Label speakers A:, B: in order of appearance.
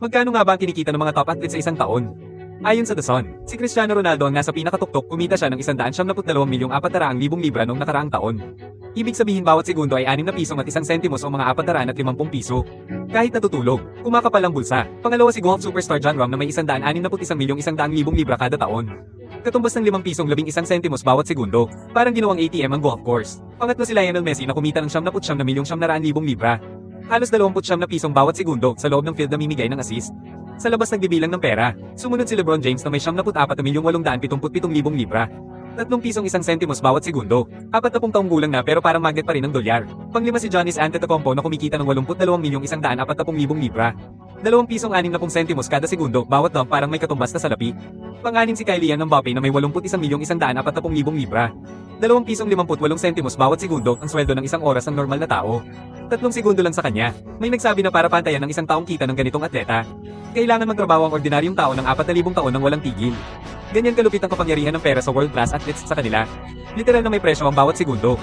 A: Magkano nga ba ang kinikita ng mga top athletes sa isang taon? Ayon sa The Sun, si Cristiano Ronaldo ang nasa pinakatuktok, kumita siya ng 172,400,000 libra noong nakaraang taon. Ibig sabihin bawat segundo ay 6 na pisong at 1 sentimos o mga 450 piso. Kahit natutulog, kumakapal ang bulsa. Pangalawa si golf superstar Jon Rahm na may 161,100,000 libra kada taon. Katumbas ng 5 pisong 11 sentimos bawat segundo. Parang ginawang ATM ang golf course. Pangatlo si Lionel Messi na kumita ng 79,900,000 libra. Halos 29 na pisong bawat segundo sa loob ng field na mimigay ng assist. Sa labas nagbibilang ng pera, sumunod si LeBron James na may 74,877,000 libra. 3 pisong 1 sentimos bawat segundo. 40 taong gulang na pero parang magnet pa rin ng dolyar. Panglima si Giannis Antetokounmpo na kumikita ng 82,140,000 libra. 2 pisong 60 sentimos kada segundo bawat dunk, parang may katumbas na salapi. Pang-anim si Kylian Mbappe na may 81,140,000 libra. 2 pisong 58 sentimos bawat segundo ang sweldo ng isang oras ng normal na tao. 3 segundo lang sa kanya. May nagsabi na para pantayan ng isang taong kita ng ganitong atleta, kailangan magtrabaho ang ordinaryong tao ng 4,000 taon ng walang tigil. Ganyan kalupit ang kapangyarihan ng pera sa world-class athletes sa kanila. Literal na may presyo ang bawat segundo.